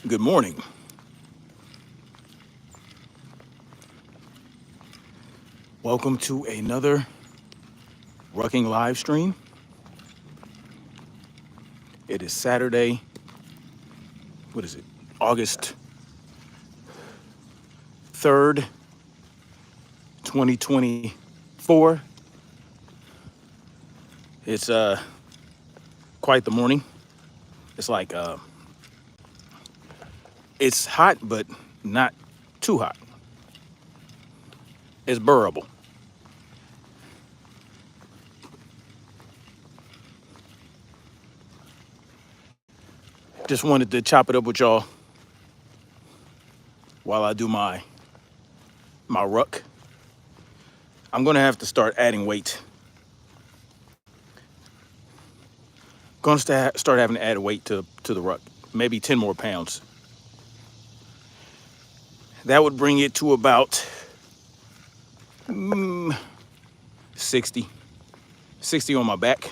Good morning. Welcome to another Rucking live stream. It is Saturday. What is it? August 3rd, 2024. It's quite the morning. It's like it's hot, but not too hot. It's bearable. Just wanted to chop it up with y'all while I do my ruck. I'm gonna have to start adding weight. Gonna start having to add weight to the ruck. Maybe 10 more pounds. That would bring it to about 60 on my back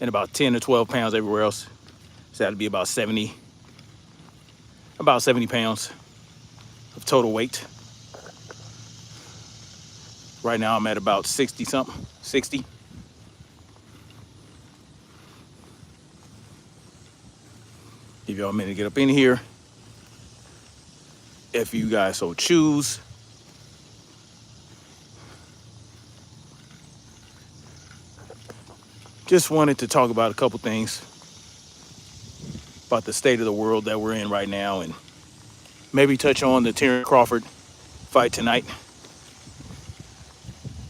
and about 10 to 12 pounds everywhere else. So that'd be about 70 pounds of total weight. Right now I'm at about 60 something, 60. Give y'all a minute to get up in here. If you guys so choose. Just wanted to talk about a couple things about the state of the world that we're in right now, and maybe touch on the Terrance Crawford fight tonight.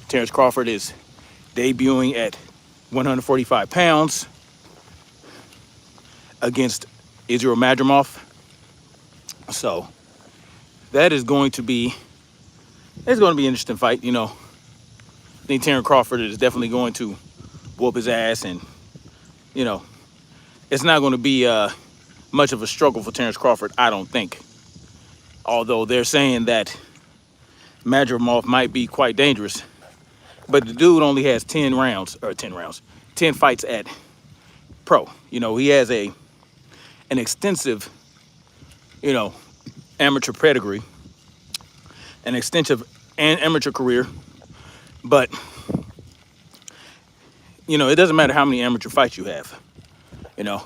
Terrance Crawford is debuting at 145 pounds against Israel Madrimov. So that is going to be an interesting fight. You know, I think Terrance Crawford is definitely going to whoop his ass, and you know, it's not going to be much of a struggle for Terrance Crawford, I don't think. Although they're saying that Madrimov might be quite dangerous, but the dude only has 10 fights at pro. You know, he has an extensive, you know, amateur pedigree, an extensive amateur career, but you know, it doesn't matter how many amateur fights you have, you know.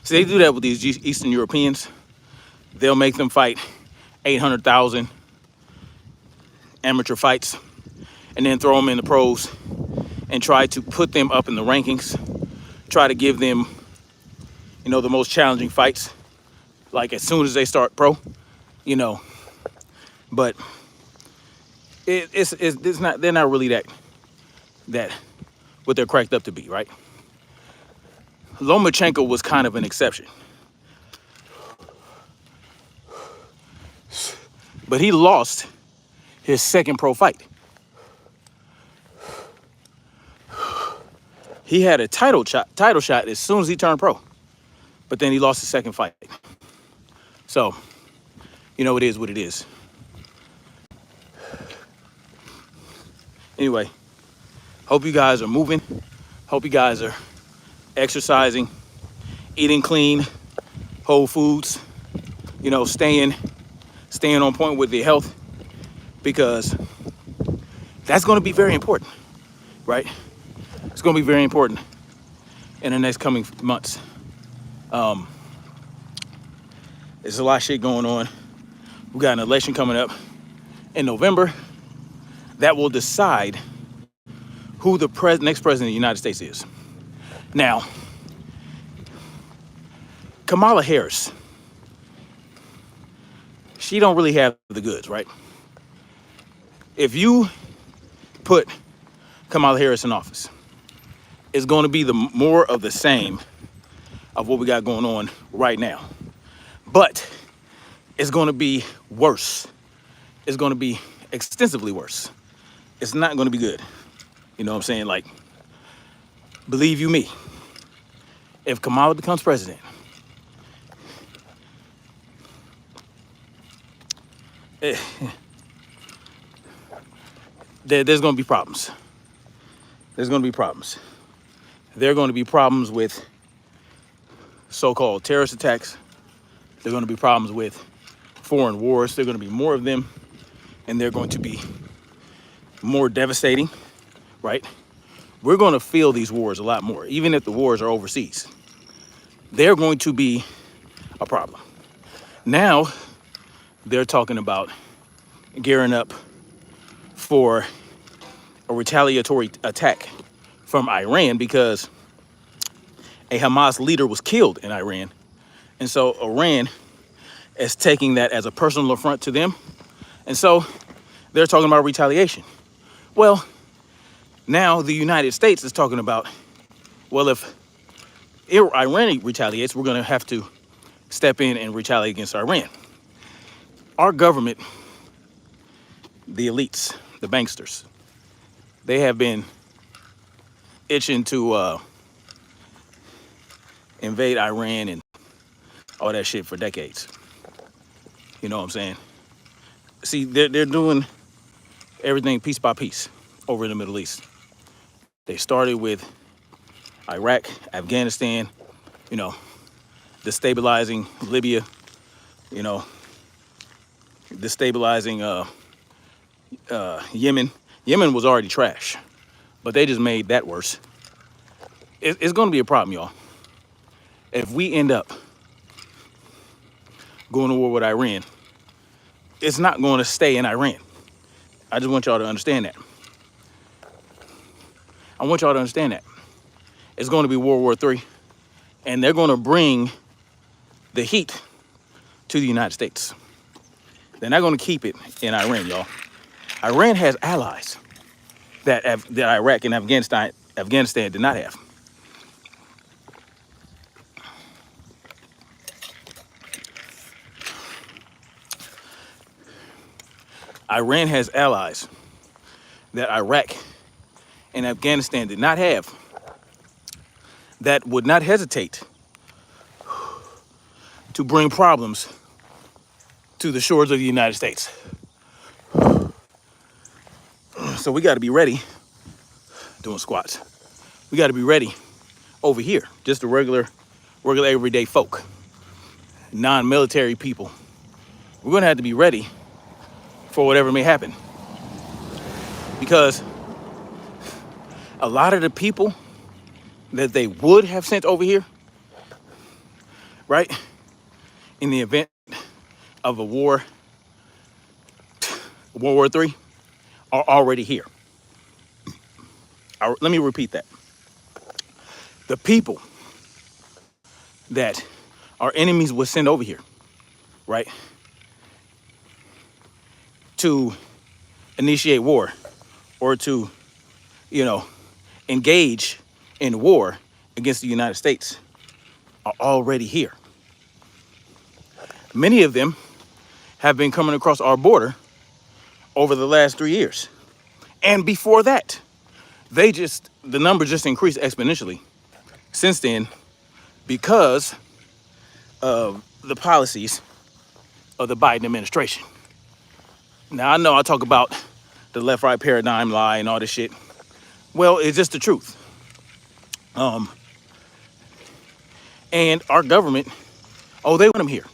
So they do that with these Eastern Europeans. They'll make them fight 800,000 amateur fights and then throw them in the pros and try to put them up in the rankings, try to give them, you know, the most challenging fights, like as soon as they start pro, you know. But it's not, they're not really that what they're cracked up to be, right? Lomachenko was kind of an exception. But he lost his second pro fight. He had a title shot as soon as he turned pro, but then he lost his second fight. So, you know, it is what it is. Anyway, hope you guys are moving. Hope you guys are exercising, eating clean, whole foods, you know, staying on point with your health, because that's going to be very important, right? It's going to be very important in the next coming months. There's a lot of shit going on. We got an election coming up in November that will decide who the next president of the United States is. Now, Kamala Harris, she don't really have the goods, right? If you put Kamala Harris in office, it's going to be the more of the same of what we got going on right now. But it's going to be worse. It's going to be extensively worse. It's not going to be good. You know what I'm saying? Like, believe you me, if Kamala becomes president, there's going to be problems. There's going to be problems. There are going to be problems with so-called terrorist attacks. There are going to be problems with foreign wars. There are going to be more of them, and they're going to be more devastating, right? We're going to feel these wars a lot more, even if the wars are overseas. They're going to be a problem. Now, they're talking about gearing up for a retaliatory attack from Iran because a Hamas leader was killed in Iran. And so Iran is taking that as a personal affront to them. And so they're talking about retaliation. Well, now the United States is talking about, well, if Iran retaliates, we're going to have to step in and retaliate against Iran. Our government, the elites, the banksters, they have been itching to invade Iran and all that shit for decades. You know what I'm saying? See, they're doing everything piece by piece over in the Middle East. They started with Iraq, Afghanistan, you know, destabilizing Libya, you know, destabilizing Yemen. Yemen was already trash, but they just made that worse. It's going to be a problem, y'all. If we end up going to war with Iran, it's not going to stay in Iran. I just want y'all to understand that. I want y'all to understand that. It's going to be World War III, and they're going to bring the heat to the United States. They're not going to keep it in Iran, y'all. Iran has allies that Iraq and Afghanistan did not have. Iran has allies that Iraq and Afghanistan did not have, that would not hesitate to bring problems to the shores of the United States. So we got to be ready, doing squats. We got to be ready over here, just the regular everyday folk, non-military people. We're going to have to be ready for whatever may happen. Because a lot of the people that they would have sent over here, right, in the event of a war, World War III, are already here. Let me repeat that. The people that our enemies would send over here, right, to initiate war or to, you know, engage in war against the United States are already here. Many of them have been coming across our border over the last 3 years. And before that, the number just increased exponentially since then because of the policies of the Biden administration. Now, I know I talk about the left-right paradigm lie and all this shit. Well, it's just the truth. And our government, they want them here.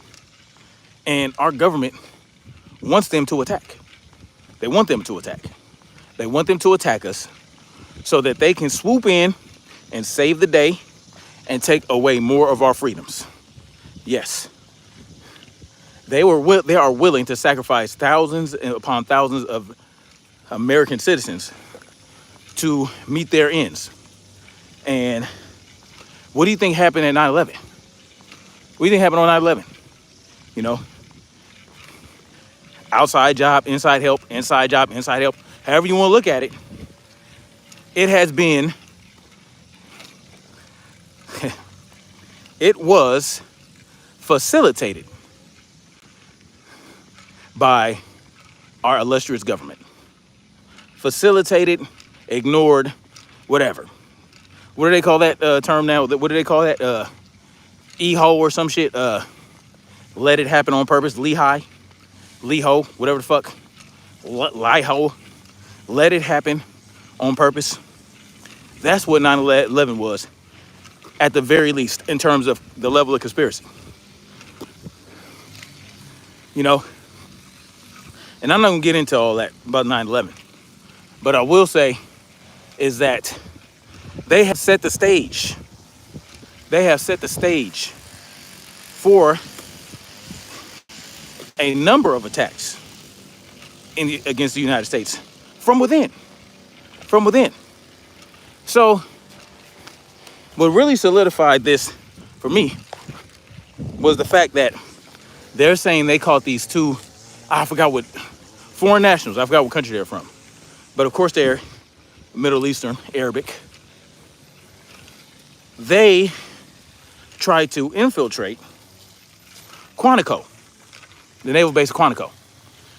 And our government wants them to attack. They want them to attack. They want them to attack us so that they can swoop in and save the day and take away more of our freedoms. Yes. They are willing to sacrifice thousands upon thousands of American citizens to meet their ends. And what do you think happened at 9/11? What do you think happened on 9/11? You know, outside job, inside help, inside job, inside help. However you want to look at it, it has been, it was facilitated by our illustrious government. Facilitated, ignored, whatever. What do they call that term now? What do they call that? E-ho or some shit? Let it happen on purpose. Lee-ho, whatever the fuck. Lie-ho. Let it happen on purpose. That's what 9/11 was, at the very least, in terms of the level of conspiracy. you know. And I'm not gonna get into all that about 9/11, but I will say is that they have set the stage. They have set the stage for a number of attacks against the United States from within. From within. So, what really solidified this for me was the fact that they're saying they caught these two, I forgot what, foreign nationals. I forgot what country they're from. But of course they're Middle Eastern, Arabic. They tried to infiltrate Quantico, the naval base of Quantico.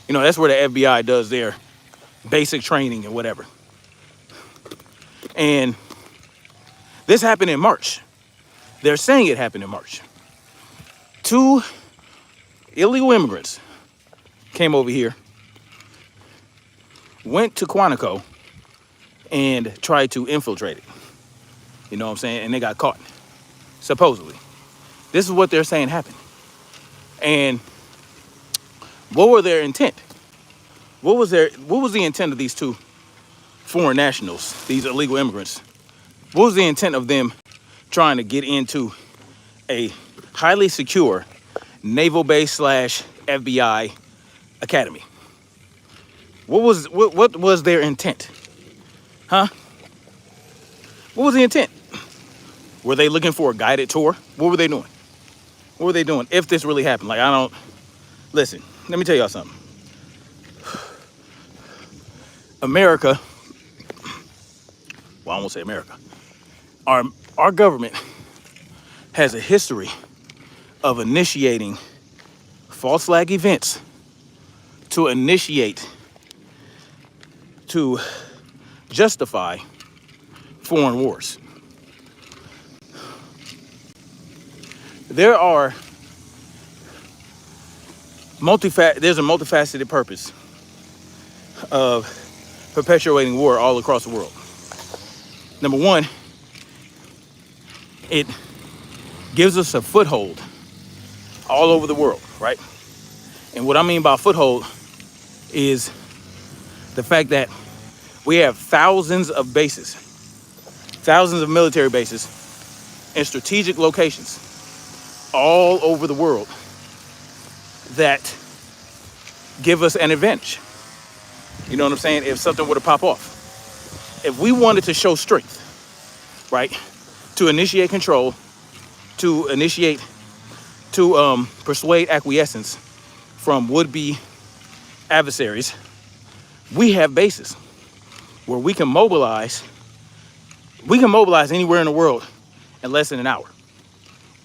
You know, that's where the FBI does their basic training and whatever. And this happened in March. They're saying it happened in March. 2 illegal immigrants came over here, went to Quantico, and tried to infiltrate it. You know what I'm saying? And they got caught, supposedly. This is what they're saying happened. And what were their intent? What was the intent of these 2 foreign nationals, these illegal immigrants? What was the intent of them trying to get into a highly secure naval base / FBI academy? What was their intent? Huh? What was the intent? Were they looking for a guided tour? What were they doing? What were they doing if this really happened? Like, listen, let me tell y'all something. America, well, I won't say America. Our government has a history of initiating false flag events to justify foreign wars. There's a multifaceted purpose of perpetuating war all across the world. Number one, it gives us a foothold all over the world, right? And what I mean by foothold is the fact that we have thousands of bases, thousands of military bases in strategic locations all over the world that give us an advantage. You know what I'm saying? If something were to pop off. If we wanted to show strength, right? To initiate control, to persuade acquiescence from would-be adversaries, we have bases where we can mobilize anywhere in the world in less than an hour.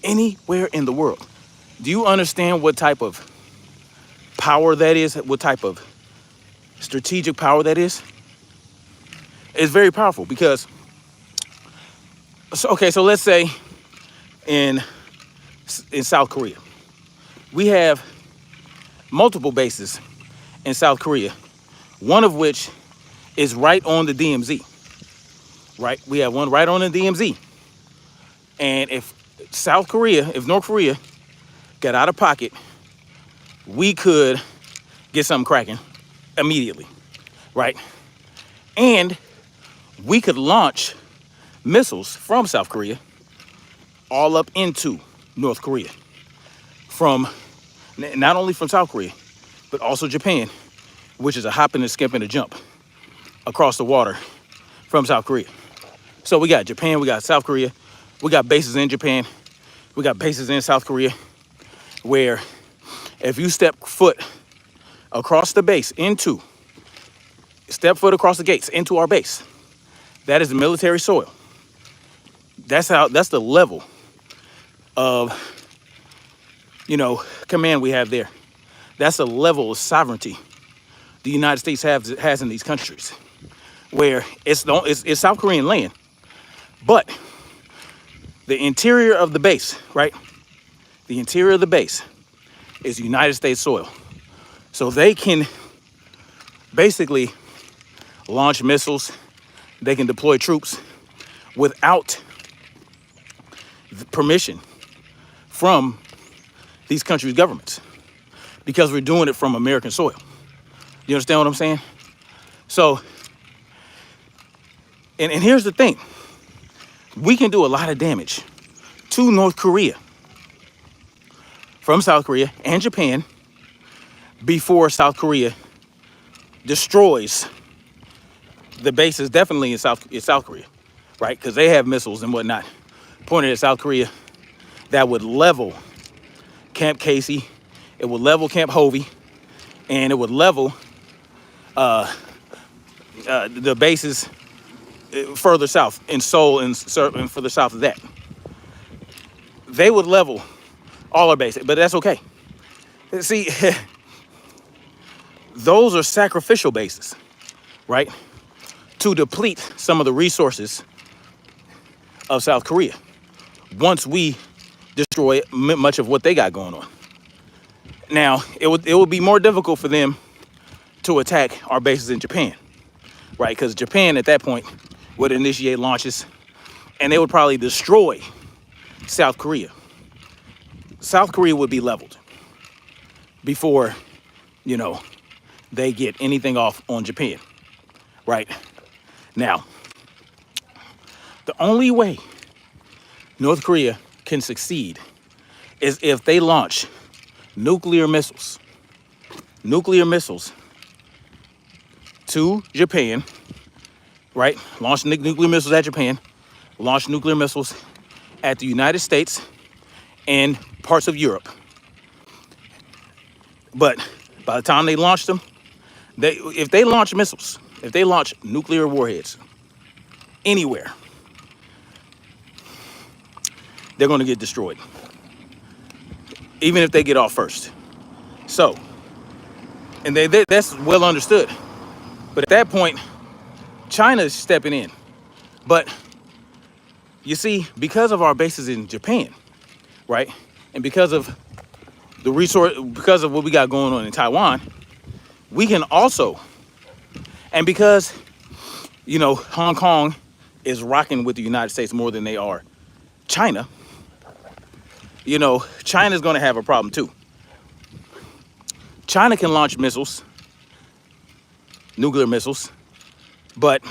Anywhere in the world. Do you understand what type of power that is? What type of strategic power that is? It's very powerful because, so let's say in South Korea, we have multiple bases in South Korea, one of which is right on the DMZ, right? We have one right on the DMZ. And if North Korea got out of pocket, we could get something cracking immediately, right? And we could launch missiles from South Korea all up into North Korea, from not only from South Korea, but also Japan, which is a hop and a skip and a jump across the water from South Korea. So we got Japan, we got South Korea, we got bases in Japan, we got bases in South Korea, where if you step foot across the gates into our base, that is the military soil. That's the level of, command we have there. That's a level of sovereignty the United States has in these countries, where it's South Korean land, but the interior of the base, right? The interior of the base is United States soil. So they can basically launch missiles, they can deploy troops without permission from these countries' governments. because we're doing it from American soil. You understand what I'm saying? So, and here's the thing. We can do a lot of damage to North Korea from South Korea and Japan before South Korea destroys the bases, definitely in South Korea, right? Because they have missiles and whatnot pointed at South Korea that would level Camp Casey, it would level Camp Hovey, and it would level the bases further south in Seoul and further south of that. They would level all our bases, but that's okay. See, those are sacrificial bases, right? To deplete some of the resources of South Korea once we destroy much of what they got going on. Now, it would be more difficult for them to attack our bases in Japan, right? Because Japan at that point would initiate launches and they would probably destroy South Korea. South Korea would be leveled before, they get anything off on Japan, right? Now, the only way North Korea can succeed is if they launch nuclear missiles to Japan, right? Launch nuclear missiles at Japan, launch nuclear missiles at the United States and parts of Europe. But by the time they launch them, if they launch missiles, if they launch nuclear warheads anywhere, they're going to get destroyed, even if they get off first. So, and that's well understood. But at that point, China is stepping in. But you see, because of our bases in Japan, right, and because of because of what we got going on in Taiwan, we can also, and because, Hong Kong is rocking with the United States more than they are China, China's going to have a problem too. China can launch missiles, nuclear missiles, but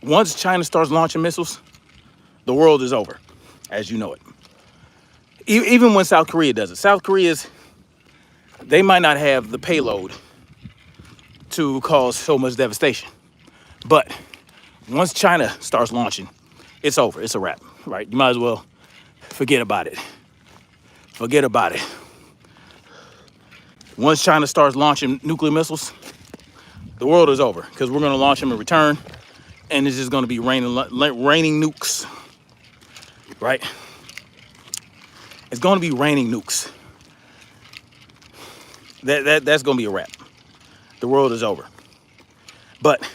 once China starts launching missiles, the world is over, as you know it. Even when South Korea does it. South Korea's, they might not have the payload to cause so much devastation. But once China starts launching, it's over. It's a wrap, right? You might as well forget about it. Forget about it. Once China starts launching nuclear missiles, the world is over because we're going to launch them in return, and it's just going to be raining nukes, right? It's going to be raining nukes. That's going to be a wrap. The world is over. But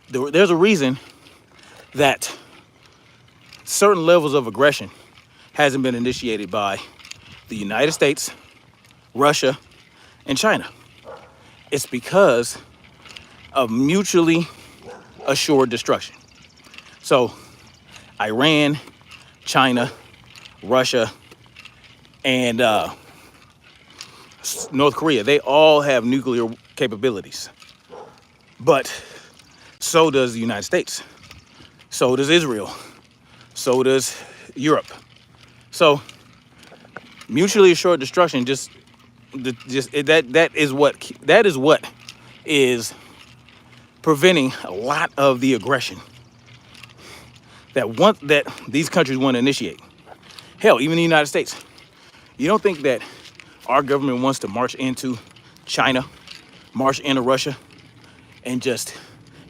there's a reason that certain levels of aggression hasn't been initiated by the United States, Russia, and China. It's because of mutually assured destruction. So Iran, China, Russia, and North Korea, they all have nuclear capabilities. But so does the United States. So does Israel. So does Europe. So mutually assured destruction that is what is preventing a lot of the aggression that these countries want to initiate. Hell, even the United States. You don't think that our government wants to march into China, march into Russia, and just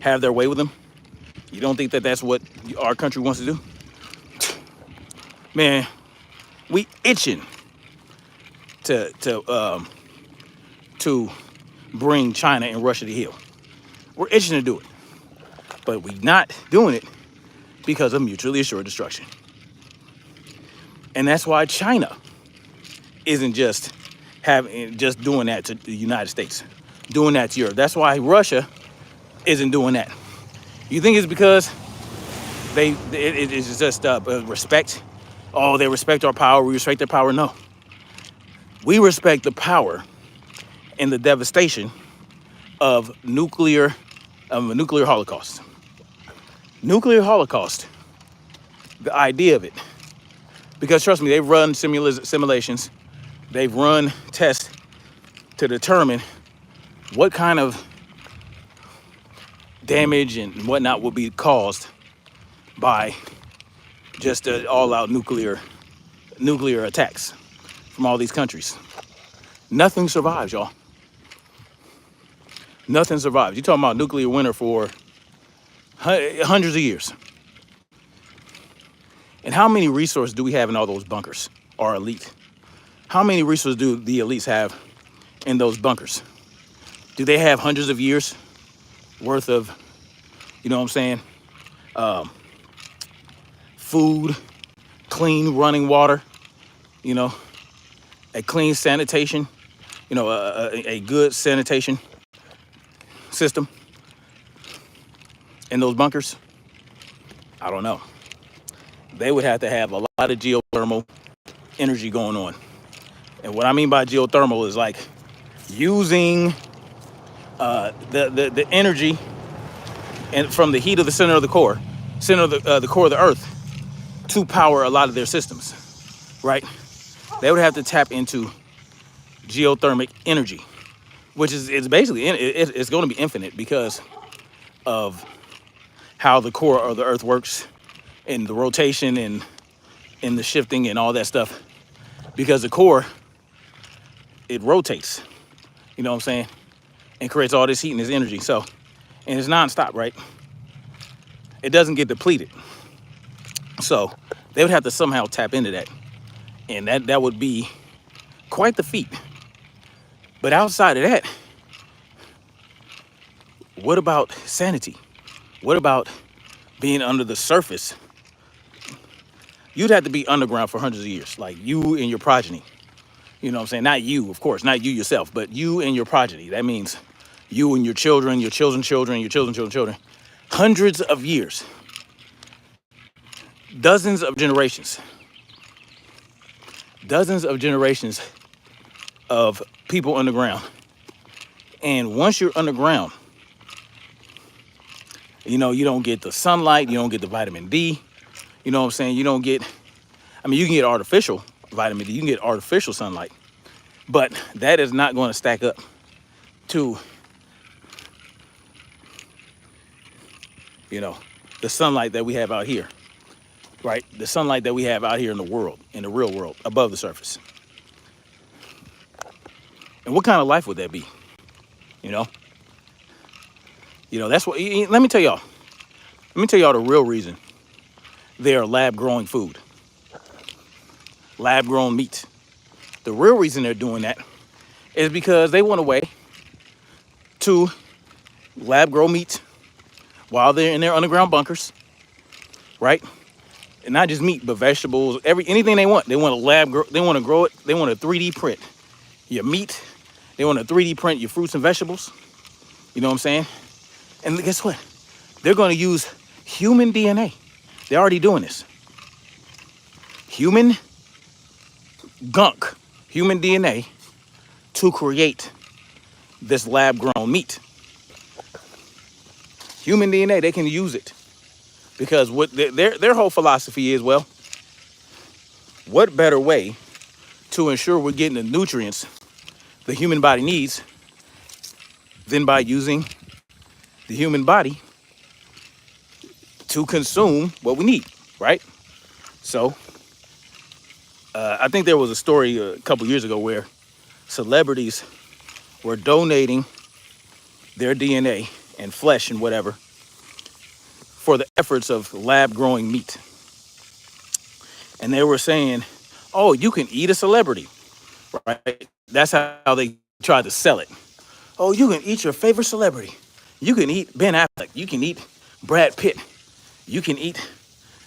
have their way with them? You don't think that that's what our country wants to do? Man, we itching to bring China and Russia to heel. We're itching to do it, but we're not doing it because of mutually assured destruction. And that's why China isn't just doing that to the United States, doing that to Europe. That's why Russia isn't doing that. You think it's because it's just respect? Oh, they respect our power. We respect their power. No. We respect the power and the devastation of a nuclear holocaust. Nuclear holocaust, the idea of it. Because trust me, they've run simulations, they've run tests to determine what kind of damage and whatnot will be caused by just all-out nuclear attacks from all these countries. Nothing survives, y'all. Nothing survives. You're talking about nuclear winter for hundreds of years. And how many resources do we have in all those bunkers, our elite? How many resources do the elites have in those bunkers? Do they have hundreds of years worth of, you know what I'm saying, food, clean running water, you know, a clean sanitation, you know, a good sanitation system in those bunkers? I don't know. They would have to have a lot of geothermal energy going on. And what I mean by geothermal is like using the energy and from the heat of the center of the core of the earth to power a lot of their systems, right? They would have to tap into geothermic energy, which is it's basically it's going to be infinite because of how the core of the earth works and the rotation and the shifting and all that stuff. Because the core, it rotates, you know what I'm saying, and creates all this heat and this energy. So, and it's nonstop, right? It doesn't get depleted. So they would have to somehow tap into that, and that would be quite the feat. But outside of that, what about sanity? What about being under the surface? You'd have to be underground for hundreds of years, like you and your progeny. You know what I'm saying? Not you, of course, not you yourself, but you and your progeny. That means you and your children, your children's children, your children's children. Hundreds of years. Dozens of generations. Dozens of generations of people underground. And once you're underground, you know, you don't get the sunlight, you don't get the vitamin D. You know what I'm saying? You don't get, I mean, you can get artificial vitamin D, you can get artificial sunlight, but that is not going to stack up to, you know, the sunlight that we have out here, right? The sunlight that we have out here in the world, in the real world, above the surface. And what kind of life would that be? You know, that's what, let me tell y'all the real reason they are lab growing food, lab grown meat. The real reason they're doing that is because they want a way to lab grow meat while they're in their underground bunkers, right? And not just meat, but vegetables, anything they want. They want to they want to grow it. They want to 3D print your meat. They want to 3D print your fruits and vegetables. You know what I'm saying? And guess what? They're going to use human DNA. They're already doing this. Human gunk, human DNA to create this lab-grown meat. Human DNA, they can use it. Because what their whole philosophy is, well, what better way to ensure we're getting the nutrients the human body needs than by using the human body to consume what we need, right? So, I think there was a story a couple years ago where celebrities were donating their DNA and flesh and whatever for the efforts of lab growing meat. And they were saying, oh, you can eat a celebrity, right? That's how they tried to sell it. Oh, you can eat your favorite celebrity. You can eat Ben Affleck. You can eat Brad Pitt. You can eat,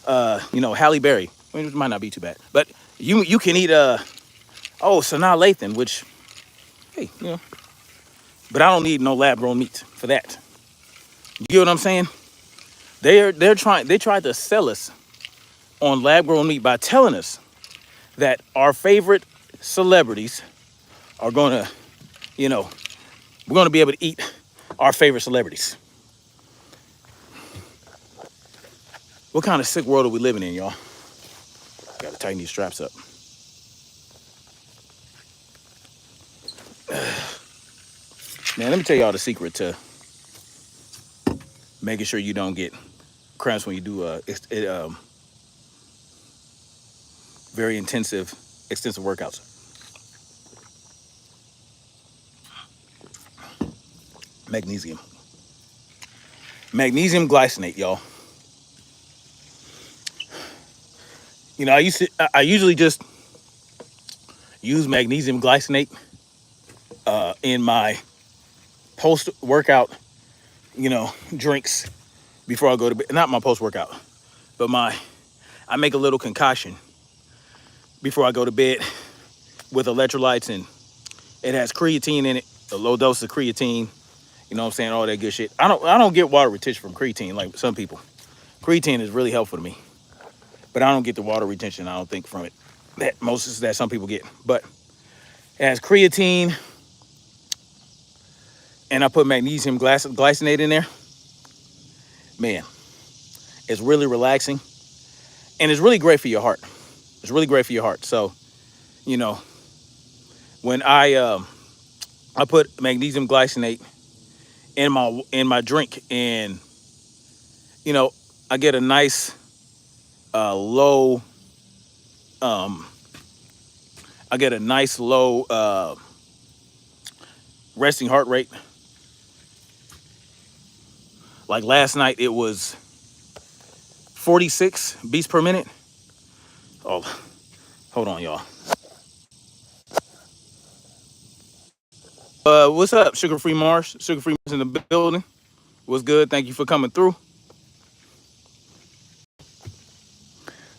Halle Berry. I mean, it might not be too bad, but you can eat, Sanaa Lathan, which, hey, but I don't need no lab grown meat for that. You get what I'm saying? They tried to sell us on lab grown meat by telling us that our favorite celebrities are gonna, you know, we're gonna be able to eat our favorite celebrities. What kind of sick world are we living in, y'all? Gotta tighten these straps up. Man, let me tell y'all the secret to making sure you don't get cramps when you do very intensive, extensive workouts. Magnesium. Magnesium glycinate, y'all. You know, I usually just use magnesium glycinate in my post-workout, drinks before I go to bed. Not my post-workout, but I make a little concoction before I go to bed with electrolytes, and it has creatine in it, a low dose of creatine. You know what I'm saying? All that good shit. I don't get water retention from creatine like some people. Creatine is really helpful to me, but I don't get the water retention, I don't think, from it that some people get. But it has creatine, and I put magnesium glycinate in there. Man, it's really relaxing, and it's really great for your heart. It's really great for your heart. So, when I put magnesium glycinate in my drink, and I get a nice low resting heart rate. Like last night, it was 46 beats per minute. Oh, hold on, y'all. What's up, Sugar Free Mars? Sugar Free Mars in the building. What's good? Thank you for coming through.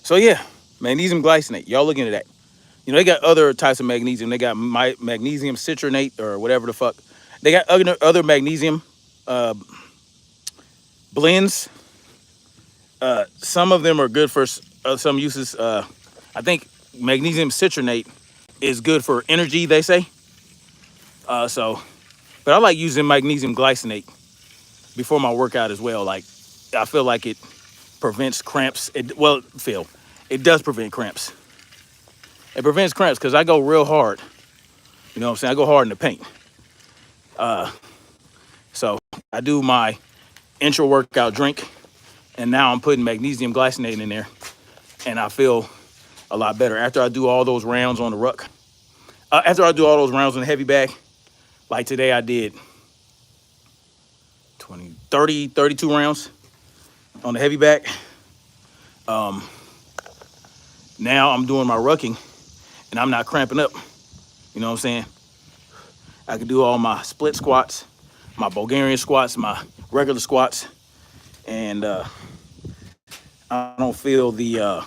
So yeah, magnesium glycinate. Y'all look into that. They got other types of magnesium. They got magnesium citronate or whatever the fuck. They got other magnesium blends. Some of them are good for some uses. I think magnesium citronate is good for energy, they say. But I like using magnesium glycinate before my workout as well. Like, I feel like it prevents cramps. It does prevent cramps. It prevents cramps because I go real hard. You know what I'm saying? I go hard in the paint. So I do my intro workout drink, and now I'm putting magnesium glycinate in there, and I feel a lot better after I do all those rounds on the ruck. After I do all those rounds on the heavy bag, like today I did 32 rounds on the heavy bag. Now I'm doing my rucking, and I'm not cramping up. You know what I'm saying? I can do all my split squats, my Bulgarian squats, my regular squats, and I don't feel the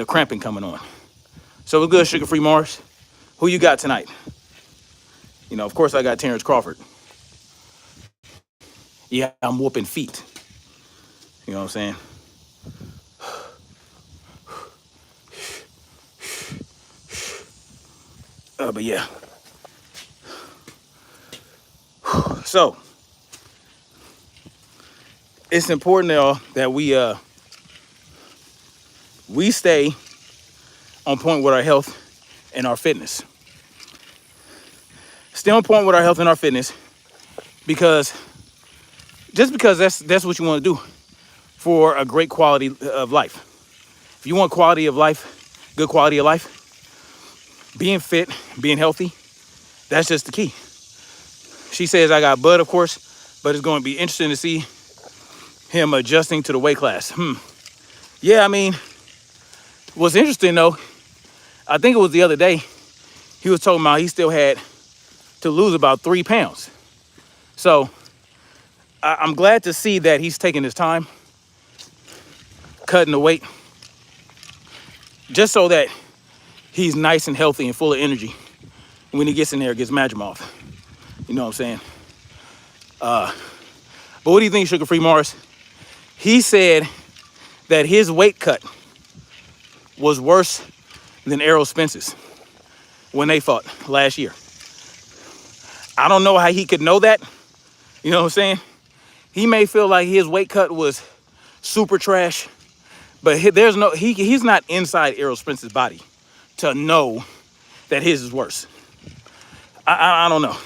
cramping coming on. So we're good, Sugar Free Mars. Who you got tonight? Of course I got Terrance Crawford. Yeah, I'm whooping feet. You know what I'm saying? But yeah. So it's important that we stay on point with our health and our fitness. Stay on point with our health and our fitness, because that's what you want to do for a great quality of life. If you want quality of life, good quality of life, being fit, being healthy, that's just the key. She says I got Bud, of course, but it's going to be interesting to see him adjusting to the weight class. Yeah, I mean, what's interesting though, I think it was the other day, he was talking about he still had to lose about 3 pounds. So I'm glad to see that he's taking his time, cutting the weight, just so that he's nice and healthy and full of energy when he gets in there and gets Madrim off. You know what I'm saying? But what do you think, Sugar Free Mars? He said that his weight cut was worse than Errol Spence's. when they fought last year. I don't know how he could know that. You know what I'm saying? He may feel like his weight cut was super trash, but he's not inside Errol Spence's body to know that his is worse. I don't know.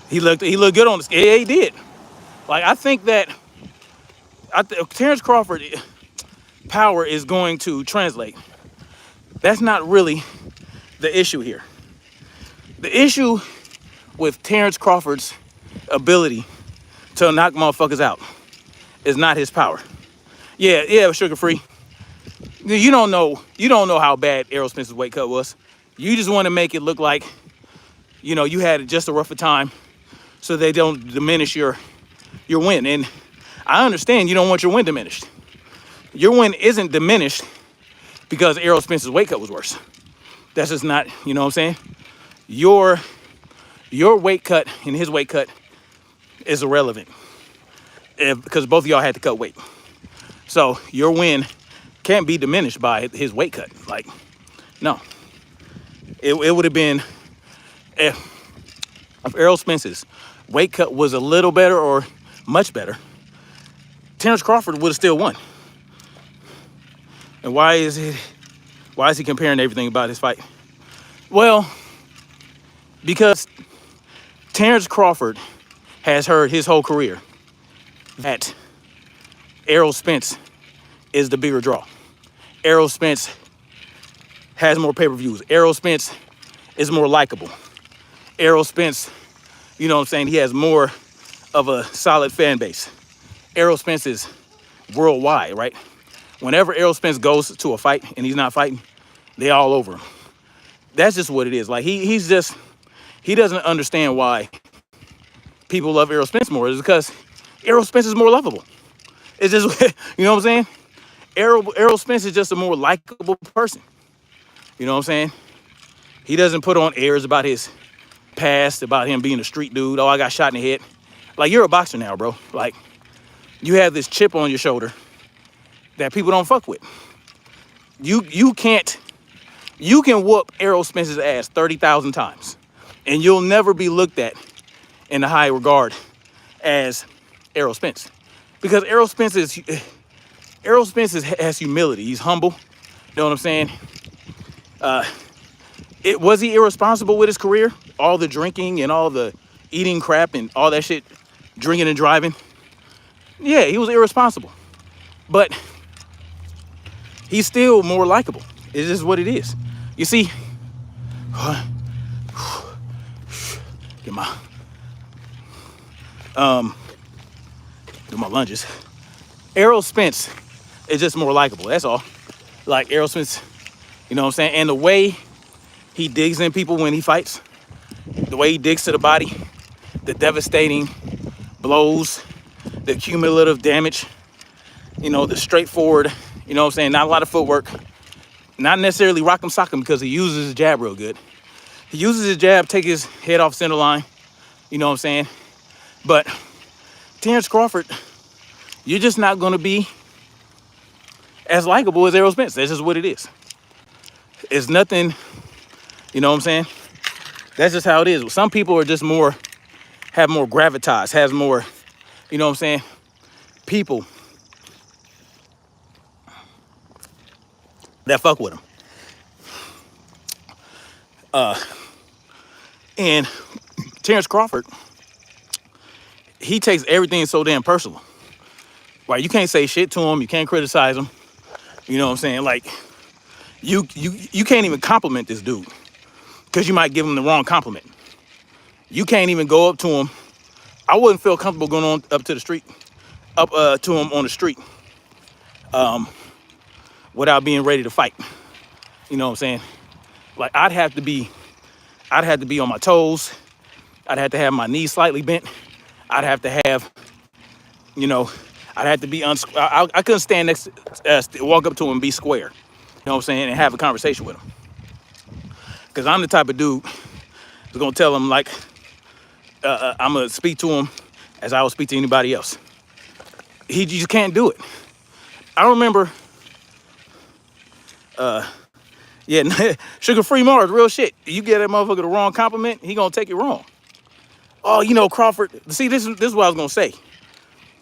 He looked good on the scale. Yeah, he did. Like, I think that Terrance Crawford power is going to translate. That's not really the issue here. The issue with Terrance Crawford's ability to knock motherfuckers out is not his power. Yeah, sugar free. You don't know how bad Errol Spence's weight cut was. You just want to make it look like, you had just a rougher time so they don't diminish your win. And I understand you don't want your win diminished. Your win isn't diminished because Errol Spence's weight cut was worse. That's just not, you know what I'm saying? Your weight cut and his weight cut is irrelevant because both of y'all had to cut weight. So your win can't be diminished by his weight cut. Like, no. It would have been, if Errol Spence's weight cut was a little better or much better, Terrance Crawford would have still won. And why is he comparing everything about his fight? Well, because Terrance Crawford has heard his whole career that Errol Spence is the bigger draw. Errol Spence has more pay-per-views. Errol Spence is more likable. Errol Spence, you know what I'm saying, he has more of a solid fan base. Errol Spence is worldwide, right? Whenever Errol Spence goes to a fight and he's not fighting, they all over him. That's just what it is. Like, he doesn't understand why people love Errol Spence more. It's because Errol Spence is more lovable. It's just, you know what I'm saying? Errol Spence is just a more likable person. You know what I'm saying? He doesn't put on airs about his past, about him being a street dude. Oh, I got shot in the head. Like, you're a boxer now, bro. Like, you have this chip on your shoulder that people don't fuck with. You can whoop Errol Spence's ass 30,000 times, and you'll never be looked at in a high regard as Errol Spence. Because Errol Spence has humility. He's humble. You know what I'm saying? Was he irresponsible with his career? All the drinking and all the eating crap and all that shit, drinking and driving. Yeah, he was irresponsible. But he's still more likable. It's just what it is. You see, get my do my lunges. Errol Spence is just more likable. That's all. Like, Errol Spence, you know what I'm saying? And the way he digs in people when he fights, the way he digs to the body, the devastating blows, the cumulative damage, the straightforward, you know what I'm saying? Not a lot of footwork. Not necessarily rock'em sock'em because he uses his jab real good. He uses his jab, take his head off center line, you know what I'm saying? But Terrance Crawford, you're just not going to be as likable as Errol Spence. That's just what it is. It's nothing, you know what I'm saying? That's just how it is. Some people are just have more gravitas, has more, you know what I'm saying? People that fuck with him. And Terrance Crawford, he takes everything so damn personal. Right? You can't say shit to him. You can't criticize him. You know what I'm saying? Like, you can't even compliment this dude because you might give him the wrong compliment. You can't even go up to him. I wouldn't feel comfortable going on up to the street, to him on the street, without being ready to fight. You know what I'm saying? Like, I'd have to be on my toes. I'd have to have my knees slightly bent. I'd have to have, I'd have to be I couldn't stand next, walk up to him and be square. You know what I'm saying? And have a conversation with him. Because I'm the type of dude that's going to tell him, like, I'm going to speak to him as I would speak to anybody else. He just can't do it. I remember Yeah, sugar-free Mars, real shit. You get that motherfucker the wrong compliment, he gonna take it wrong. Oh, you know, Crawford. See, this is what I was gonna say.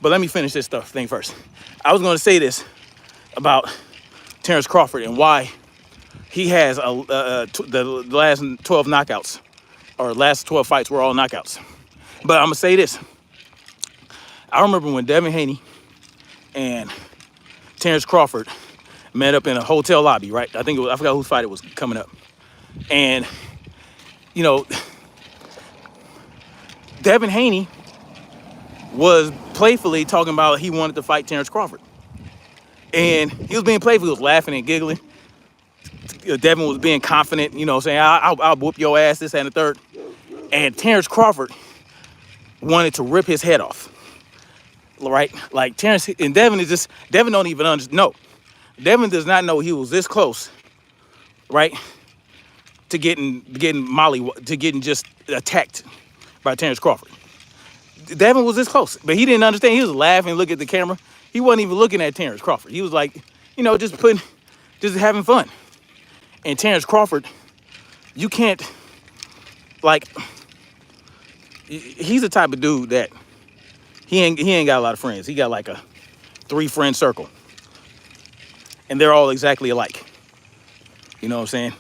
But let me finish this thing first. I was gonna say this about Terrance Crawford and why he has the last 12 knockouts, or last 12 fights were all knockouts. But I'm gonna say this. I remember when Devin Haney and Terrance Crawford met up in a hotel lobby, right? I forgot whose fight it was coming up. And, you know, Devin Haney was playfully talking about he wanted to fight Terrance Crawford. And he was being playful, he was laughing and giggling. Devin was being confident, you know, saying, I'll whoop your ass, this and the third. And Terrance Crawford wanted to rip his head off, right? Like Terrance, and Devin don't even know. Devin does not know he was this close, right? To getting just attacked by Terrance Crawford. Devin was this close, but he didn't understand. He was laughing, looking at the camera. He wasn't even looking at Terrance Crawford. He was like, you know, just having fun. And Terrance Crawford, you can't, like, he's the type of dude that he ain't got a lot of friends. He got like a 3-friend circle, and they're all exactly alike. You know what I'm saying?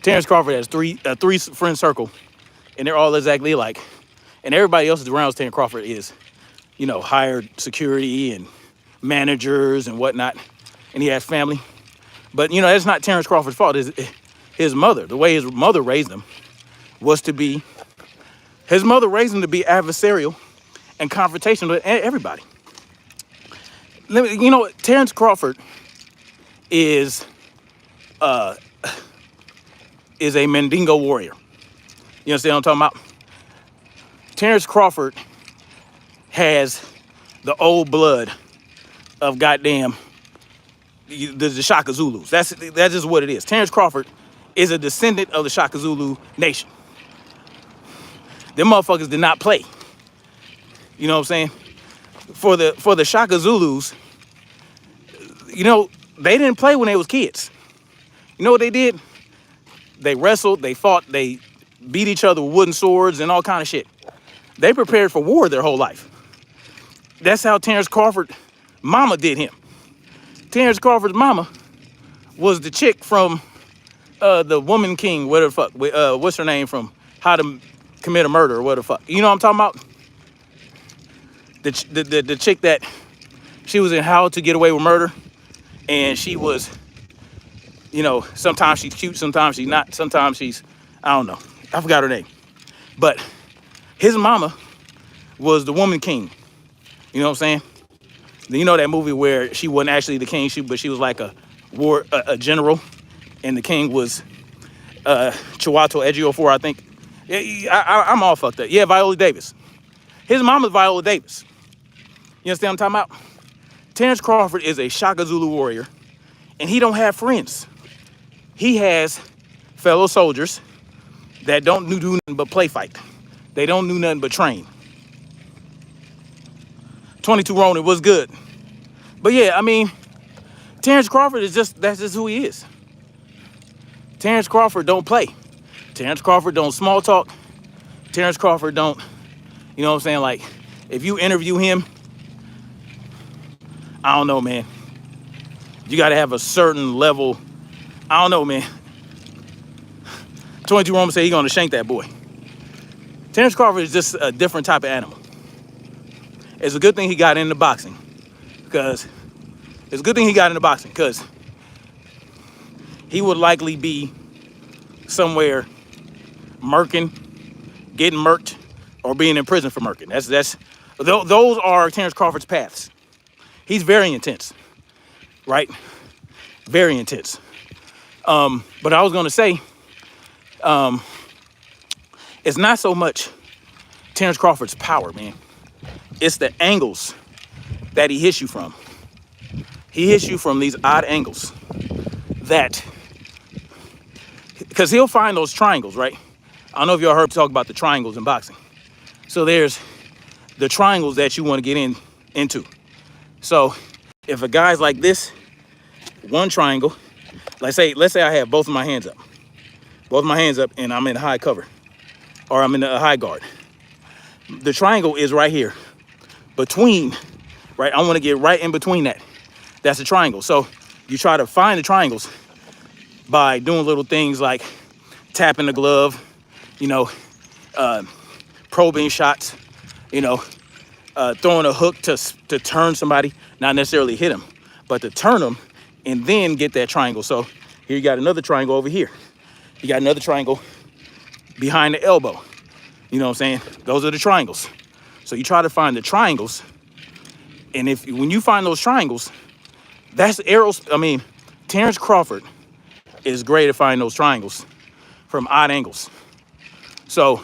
Terrance Crawford has a 3-friend circle, and they're all exactly alike. And everybody else around Terrance Crawford is, you know, hired security and managers and whatnot, and he has family. But, you know, that's not Terrance Crawford's fault. His mother, the way his mother raised him, his mother raised him to be adversarial and confrontational with everybody. You know, Terrance Crawford is a Mandingo warrior. You understand what I'm talking about? Terrance Crawford has the old blood of goddamn the Shaka Zulus. That's just what it is. Terrance Crawford is a descendant of the Shaka Zulu nation. Them motherfuckers did not play. You know what I'm saying? For the Shaka Zulus, you know, they didn't play when they was kids. You know what they did? They wrestled, they fought, they beat each other with wooden swords and all kind of shit. They prepared for war their whole life. That's how Terrance Crawford mama did him. Terrance Crawford's mama was the chick from the Woman King, whatever the fuck. What's her name from How to Commit a Murder or whatever the fuck. You know what I'm talking about? The chick that she was in How to Get Away with Murder, and she was, you know, sometimes she's cute, sometimes she's not, sometimes she's, I don't know. I forgot her name. But his mama was the Woman King. You know what I'm saying? You know that movie where she wasn't actually the king, but she was like a general, and the king was Chiwetel Ejiofor, I think. I'm all fucked up. Yeah, Viola Davis. His mama's Viola Davis. You understand what I'm talking about? Terrance Crawford is a Shaka Zulu warrior, and he don't have friends. He has fellow soldiers that don't do nothing but play fight. They don't do nothing but train. 22 Ronin was good. But yeah, I mean, Terrance Crawford that's just who he is. Terrance Crawford don't play. Terrance Crawford don't small talk. Terrance Crawford don't, you know what I'm saying? Like, if you interview him, I don't know, man. You got to have a certain level. I don't know, man. 22 Roman said he's going to shank that boy. Terrance Crawford is just a different type of animal. It's a good thing he got into boxing, because he would likely be somewhere murking, getting murked, or being in prison for murking. Those are Terrance Crawford's paths. He's very intense, right? Very intense. But I was gonna say, it's not so much Terrance Crawford's power, man. It's the angles that he hits you from. He hits you from these odd angles that, because he'll find those triangles, right? I don't know if y'all heard talk about the triangles in boxing. So there's the triangles that you want to get into. So if a guy's like this, one triangle, let's say I have both of my hands up, and I'm in high cover, or I'm in a high guard. The triangle is right here, between, right? I want to get right in between that. That's a triangle. So you try to find the triangles by doing little things like tapping the glove, you know, probing shots, you know, throwing a hook to turn somebody, not necessarily hit them, but to turn them and then get that triangle. So here you got another triangle over here. You got another triangle behind the elbow. You know what I'm saying? Those are the triangles. So you try to find the triangles. And when you find those triangles, that's Terrance Crawford is great at finding those triangles from odd angles. So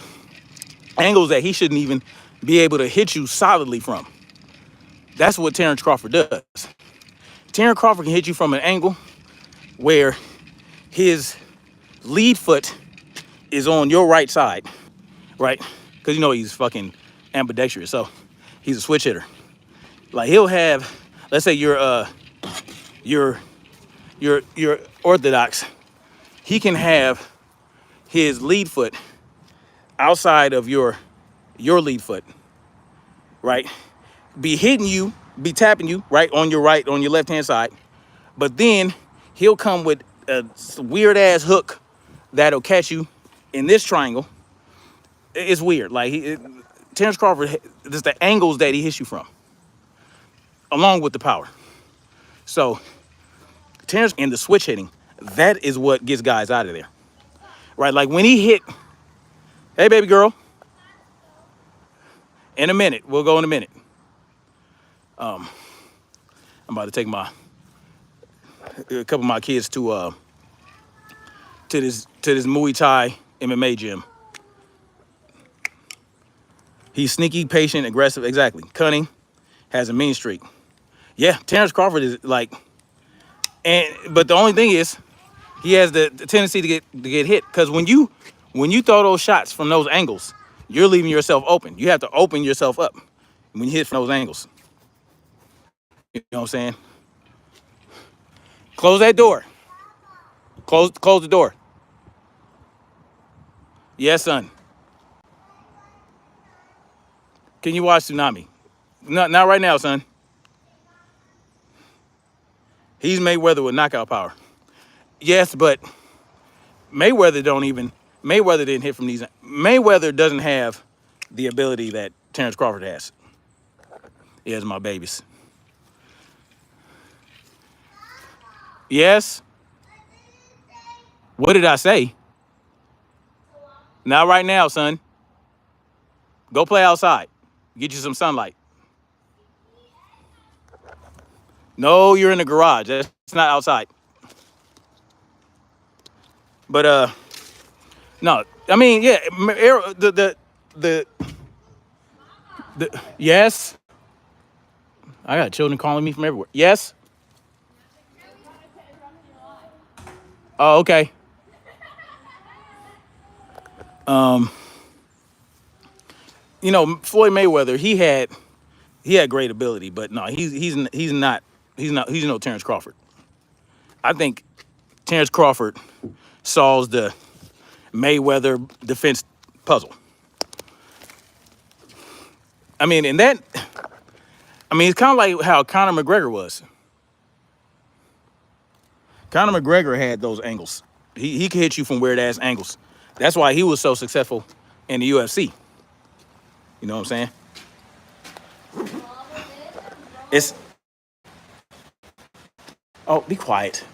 angles that he shouldn't even be able to hit you solidly from. That's what Terrance Crawford does. Terrance Crawford can hit you from an angle where his lead foot is on your right side, right? Because you know he's fucking ambidextrous, so he's a switch hitter. Like he'll have, let's say you're orthodox, he can have his lead foot outside of your lead foot, right? Be hitting you, be tapping you, right, on your left hand side, but then he'll come with a weird ass hook that'll catch you in this triangle. It's weird. Like Terrance Crawford, just the angles that he hits you from, along with the power. So Terrance and the switch hitting, that is what gets guys out of there, right? Like when he hit, hey baby girl, in a minute, we'll go in a minute. I'm about to take a couple of my kids to this Muay Thai MMA gym. He's sneaky, patient, aggressive, exactly. Cunning, has a mean streak. Yeah, Terrance Crawford is like, but the only thing is, he has the tendency to get hit. Because when you throw those shots from those angles, you're leaving yourself open. You have to open yourself up when you hit from those angles. You know what I'm saying? Close that door. Close the door. Yes, son. Can you watch Tsunami? Not right now, son. He's Mayweather with knockout power. Yes, but Mayweather didn't hit from these. Mayweather doesn't have the ability that Terrance Crawford has. He has my babies. Yes. What did I say? Not right now, son. Go play outside. Get you some sunlight. No, you're in the garage. It's not outside. But no. I mean, yeah. The yes. I got children calling me from everywhere. Yes. Oh, okay. You know, Floyd Mayweather, he had great ability, but no, he's no Terrance Crawford. I think Terrance Crawford solves the Mayweather defense puzzle. I mean, it's kind of like how Conor McGregor was. Conor McGregor had those angles. He could hit you from weird ass angles. That's why he was so successful in the UFC. You know what I'm saying? Oh, be quiet.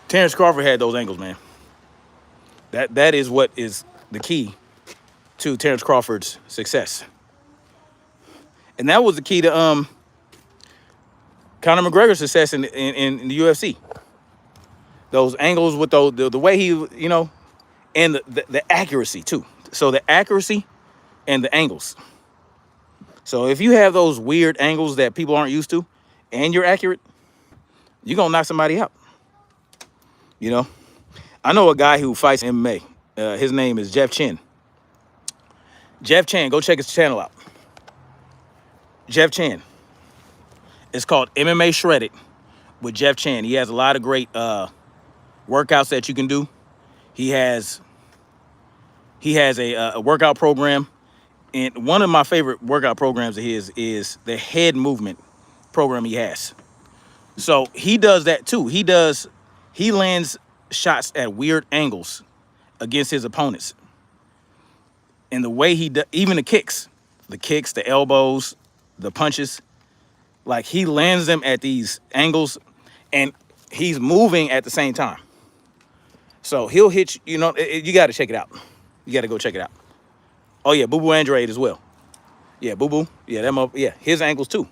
Terrance Crawford had those angles, man. That is what is the key to Terrance Crawford's success. And that was the key to Conor McGregor's success in the UFC. Those angles with the way he, you know, and the accuracy too. So the accuracy and the angles. So if you have those weird angles that people aren't used to and you're accurate, you're going to knock somebody out. You know, I know a guy who fights MMA. His name is Jeff Chin. Jeff Chin, go check his channel out. Jeff Chan. It's called MMA Shredded with Jeff Chan. He has a lot of great workouts that you can do. He has a workout program, and one of my favorite workout programs of his is the head movement program he has. So he does that too. He lands shots at weird angles against his opponents. And the way he does, even the kicks, the elbows, the punches, like he lands them at these angles and he's moving at the same time. So he'll hit you, you got to check it out. You got to go check it out. Oh yeah, Boo Boo Andrade as well. Yeah, Boo Boo. Yeah, yeah, his angles too.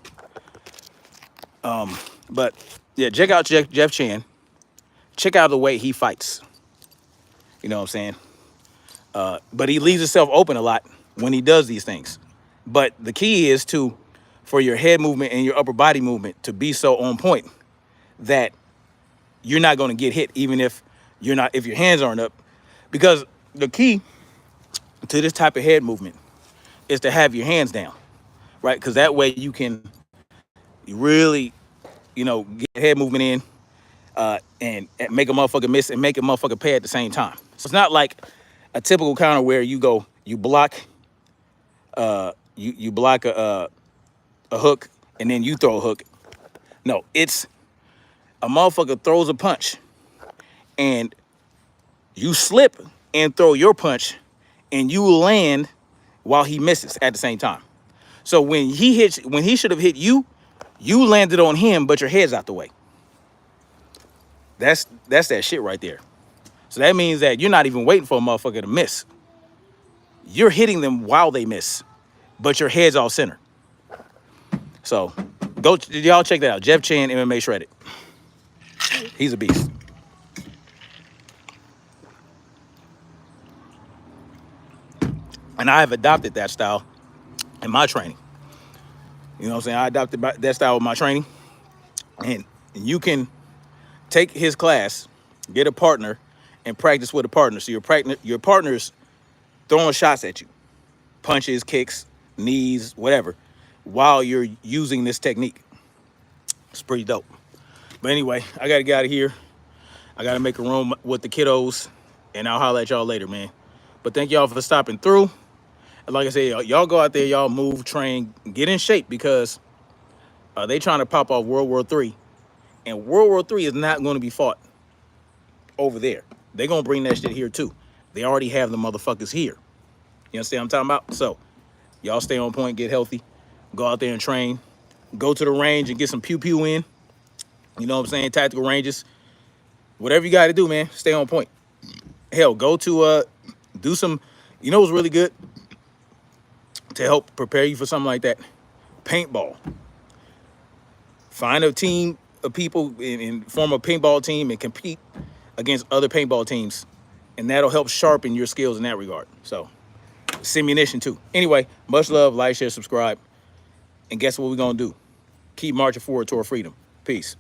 But yeah, check out Jeff Chan. Check out the way he fights. You know what I'm saying? But he leaves himself open a lot when he does these things. But the key is for your head movement and your upper body movement to be so on point that you're not going to get hit, even if if your hands aren't up. Because the key to this type of head movement is to have your hands down, right? Because that way you can really, get head movement in and make a motherfucker miss and make a motherfucker pay at the same time. So it's not like a typical counter where you block, you block a hook and then you throw a hook. No, it's a motherfucker throws a punch and you slip and throw your punch and you land while he misses at the same time. So when he should have hit you, you landed on him, but your head's out the way. That's that shit right there. So that means that you're not even waiting for a motherfucker to miss. You're hitting them while they miss, but your head's all center. So y'all check that out. Jeff Chan, MMA Shredded. He's a beast. And I have adopted that style in my training. You know what I'm saying? I adopted that style with my training. And you can take his class, get a partner, and practice with a partner. So your partner's throwing shots at you. Punches, kicks, knees, whatever, while you're using this technique. It's pretty dope. But anyway, I got to get out of here. I got to make a room with the kiddos, and I'll holler at y'all later, man. But thank y'all for stopping through. And like I said, y'all go out there, y'all move, train, get in shape, because they trying to pop off World War III. And World War III is not going to be fought over there. They're going to bring that shit here too. They already have the motherfuckers here. You understand what I'm talking about? So y'all stay on point, get healthy, go out there and train, go to the range and get some pew-pew in. You know what I'm saying? Tactical ranges. Whatever you got to do, man, stay on point. Hell, go to do some, what's really good to help prepare you for something like that? Paintball. Find a team of people and form a paintball team and compete against other paintball teams, and that'll help sharpen your skills in that regard. So, simunition too. Anyway, much love, like, share, subscribe, and guess what we're gonna do? Keep marching forward toward freedom. Peace.